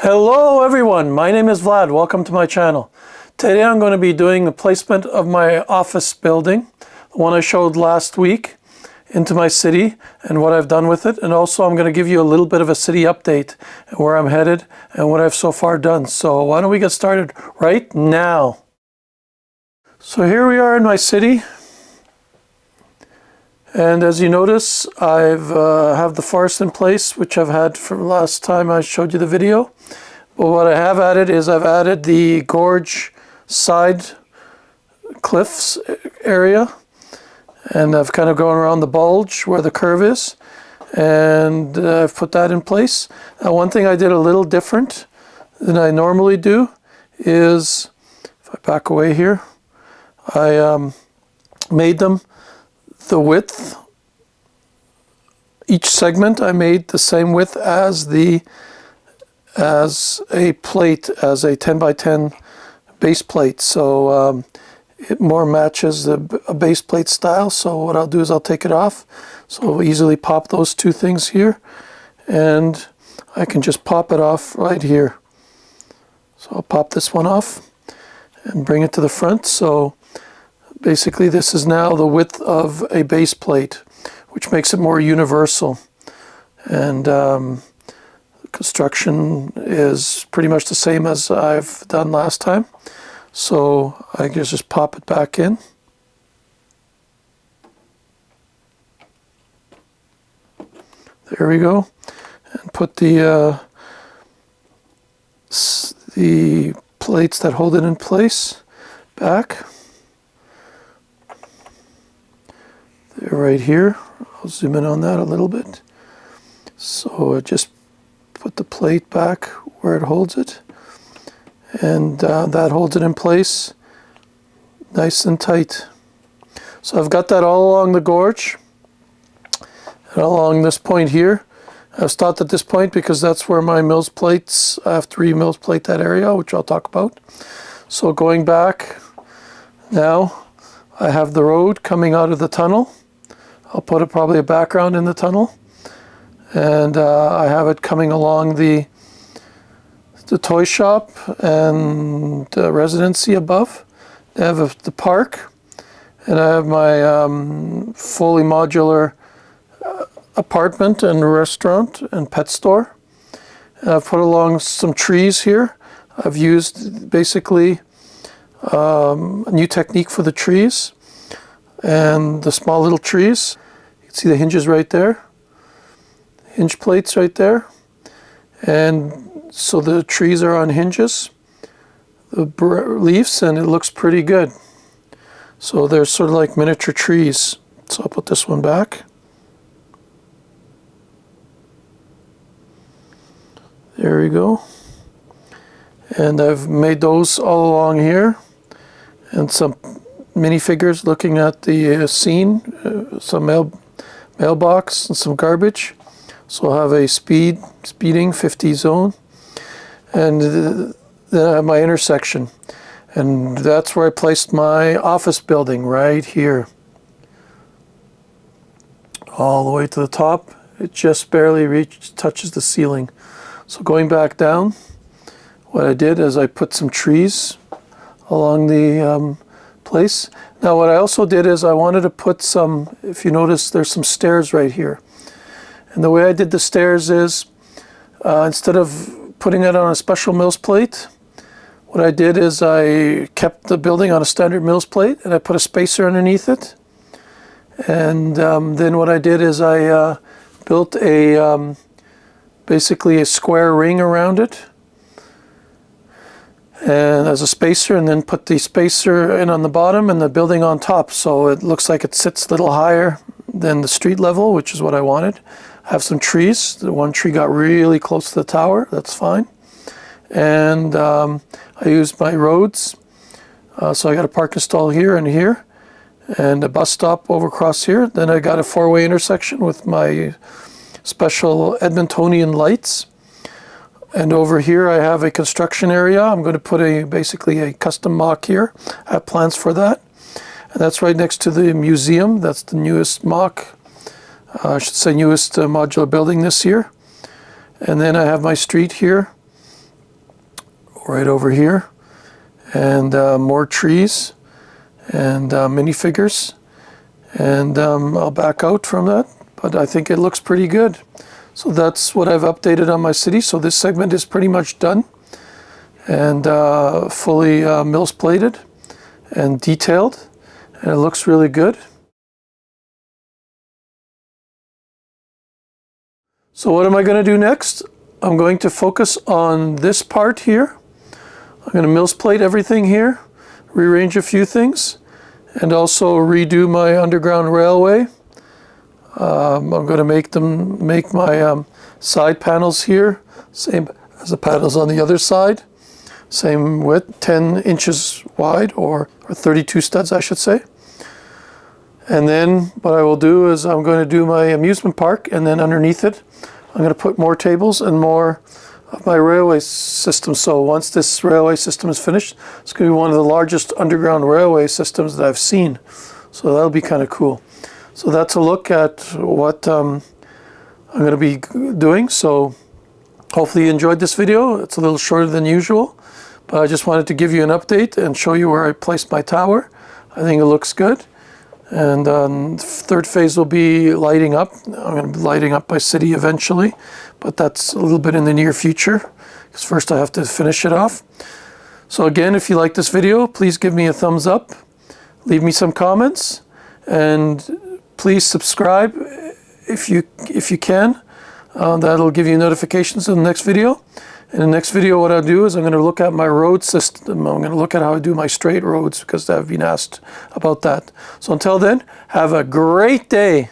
Hello everyone, my name is Vlad. Welcome to my channel. Today I'm going to be doing the placement of my office building, the one I showed last week, into my city and what I've done with it. And also I'm going to give you a little bit of a city update and where I'm headed and what I've so far done. So why don't we get started right now. So here we are in my city. And as you notice, I've have the forest in place, which I've had from last time I showed you the video. But what I have added is I've added the gorge side cliffs area. And I've kind of gone around the bulge where the curve is. And I've put that in place. Now, one thing I did a little different than I normally do is, if I back away here, I made them the width, each segment I made the same width as a plate, as a 10 by 10 base plate. So it more matches a base plate style. So what I'll do is I'll take it off. So I'll easily pop those two things here, and I can just pop it off right here. So I'll pop this one off and bring it to the front. So basically, this is now the width of a base plate, which makes it more universal. And construction is pretty much the same as I've done last time. So I can just pop it back in. There we go. And put the plates that hold it in place back. They're right here. I'll zoom in on that a little bit. So I just put the plate back where it holds it, and that holds it in place nice and tight. So I've got that all along the gorge and along this point here. I've stopped at this point because that's where my mills plates, I have 3 mills plate that area, which I'll talk about. So going back now, I have the road coming out of the tunnel. I'll put probably a background in the tunnel, and I have it coming along the toy shop and residency above. I have the park, and I have my fully modular apartment and restaurant and pet store. And I've put along some trees here. I've used basically a new technique for the trees and the small little trees. See the hinges right there, hinge plates right there, and so the trees are on hinges, the leaves, and it looks pretty good. So they're sort of like miniature trees. So I'll put this one back. There we go. And I've made those all along here, and some minifigures looking at the scene, some mailbox and some garbage. So I'll have a speeding 50 zone, and then I have my intersection, and that's where I placed my office building, right here, all the way to the top. It just barely touches the ceiling. So going back down, what I did is I put some trees along the place. Now what I also did is I wanted to put some, if you notice, there's some stairs right here. And the way I did the stairs is, instead of putting it on a special mills plate, what I did is I kept the building on a standard mills plate, and I put a spacer underneath it. And then what I did is I built a basically a square ring around it, and as a spacer, and then put the spacer in on the bottom and the building on top, so it looks like it sits a little higher than the street level, which is what I wanted. I have some trees. The one tree got really close to the tower. That's fine. And I used my roads. So I got a parking stall here and here, and a bus stop over across here. Then I got a 4-way intersection with my special Edmontonian lights. And over here I have a construction area. I'm going to put basically a custom MOC here. I have plans for that. And that's right next to the museum. That's the newest MOC, I should say newest modular building this year. And then I have my street here right over here, and more trees and minifigures, and I'll back out from that, but I think it looks pretty good. So that's what I've updated on my city. So this segment is pretty much done and fully mills plated and detailed, and it looks really good. So what am I going to do next? I'm going to focus on this part here. I'm going to mills plate everything here, rearrange a few things, and also redo my underground railway. I'm going to make my side panels here, same as the panels on the other side. Same width, 10 inches wide, or 32 studs, I should say. And then what I will do is I'm going to do my amusement park, and then underneath it, I'm going to put more tables and more of my railway system. So once this railway system is finished, it's going to be one of the largest underground railway systems that I've seen. So that'll be kind of cool. So that's a look at what I'm going to be doing. So hopefully you enjoyed this video. It's a little shorter than usual, but I just wanted to give you an update and show you where I placed my tower. I think it looks good. And third phase will be lighting up. I'm going to be lighting up my city eventually, but that's a little bit in the near future, because first I have to finish it off. So again, if you like this video, please give me a thumbs up, leave me some comments, and please subscribe if you can. That'll give you notifications of the next video. In the next video, what I'll do is I'm going to look at my road system. I'm going to look at how I do my straight roads, because I've been asked about that. So until then, have a great day.